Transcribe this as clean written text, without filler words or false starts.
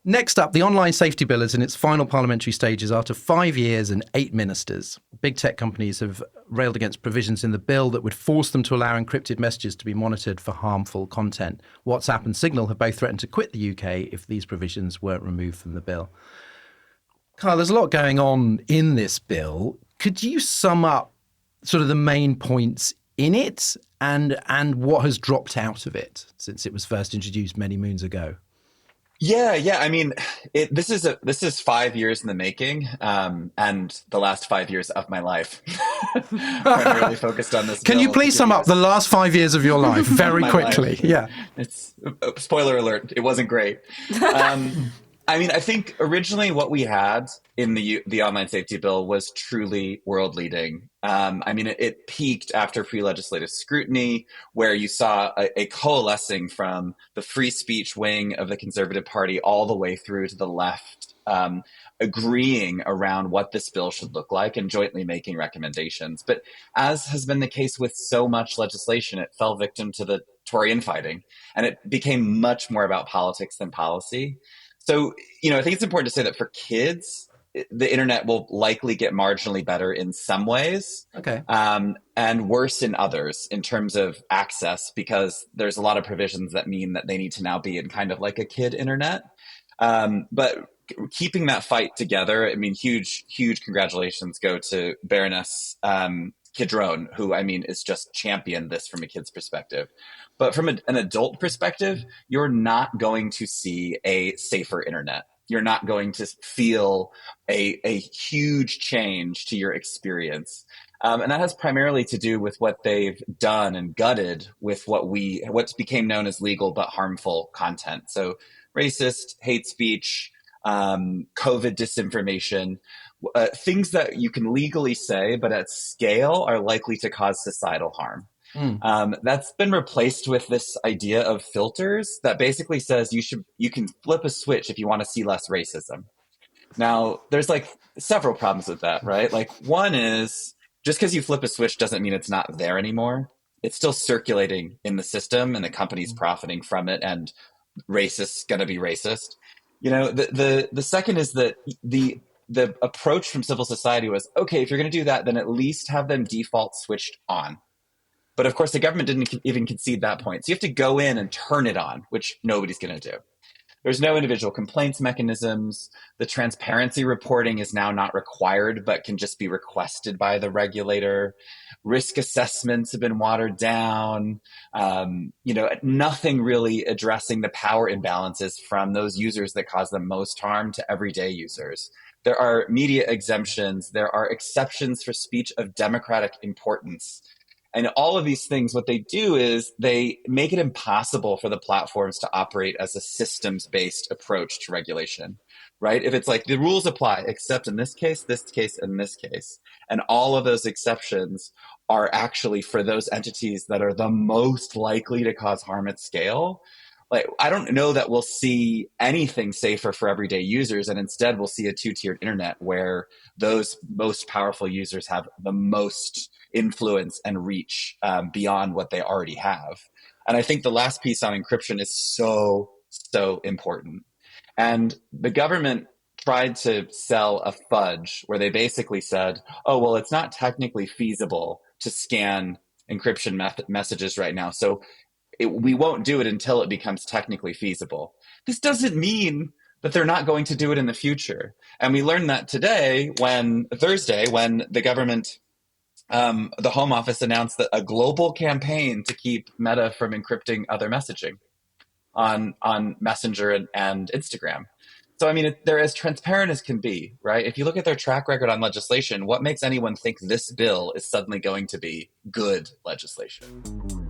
Next up, the online safety bill is in its final parliamentary stages after 5 years and 8 ministers. Big tech companies have railed against provisions in the bill that would force them to allow encrypted messages to be monitored for harmful content. WhatsApp and Signal have both threatened to quit the UK if these provisions weren't removed from the bill. Kyle, there's a lot going on in this bill. Could you sum up sort of the main points in it and what has dropped out of it since it was first introduced many moons ago? Yeah. I mean, this is 5 years in the making, and the last 5 years of my life, primarily focused on this. Can you please sum up the last 5 years of your life very quickly? Life. Yeah. It's spoiler alert. It wasn't great. I mean, I think originally what we had in the online safety bill was truly world leading. I mean, it peaked after pre-legislative scrutiny, where you saw a coalescing from the free speech wing of the Conservative Party all the way through to the left, agreeing around what this bill should look like and jointly making recommendations. But as has been the case with so much legislation, it fell victim to the Tory infighting, and it became much more about politics than policy. So, I think it's important to say that for kids, the internet will likely get marginally better in some ways, and worse in others in terms of access, because there's a lot of provisions that mean that they need to now be in kind of like a kid internet. But keeping that fight together, I mean, huge congratulations go to Baroness Kidrone, who, I mean, is just championed this from a kid's perspective. But from an adult perspective, you're not going to see a safer internet. You're not going to feel a huge change to your experience. And that has primarily to do with what they've done and gutted with what became known as legal but harmful content. So racist, hate speech, COVID disinformation, things that you can legally say, but at scale are likely to cause societal harm. That's been replaced with this idea of filters that basically says you can flip a switch if you want to see less racism. Now, there's like several problems with that, right? Like, one is just because you flip a switch doesn't mean it's not there anymore. It's still circulating in the system, and the company's profiting from it, and racists gonna be racist. The second is that the approach from civil society was, okay, if you're going to do that, then at least have them default switched on. But of course, the government didn't even concede that point. So you have to go in and turn it on, which nobody's going to do. There's no individual complaints mechanisms. The transparency reporting is now not required, but can just be requested by the regulator. Risk assessments have been watered down. Nothing really addressing the power imbalances from those users that cause the most harm to everyday users. There are media exemptions. There are exceptions for speech of democratic importance. And all of these things, what they do is they make it impossible for the platforms to operate as a systems-based approach to regulation, right? If it's like the rules apply, except in this case, and this case, and all of those exceptions are actually for those entities that are the most likely to cause harm at scale. Like, I don't know that we'll see anything safer for everyday users, and instead we'll see a two-tiered internet where those most powerful users have the most influence and reach beyond what they already have. And I think the last piece on encryption is so important. And the government tried to sell a fudge where they basically said, oh, well, it's not technically feasible to scan encryption messages right now, so we won't do it until it becomes technically feasible. This doesn't mean that they're not going to do it in the future. And we learned that Thursday, when the government, the Home Office announced that a global campaign to keep Meta from encrypting other messaging on Messenger and Instagram. So, I mean, they're as transparent as can be, right? If you look at their track record on legislation, what makes anyone think this bill is suddenly going to be good legislation?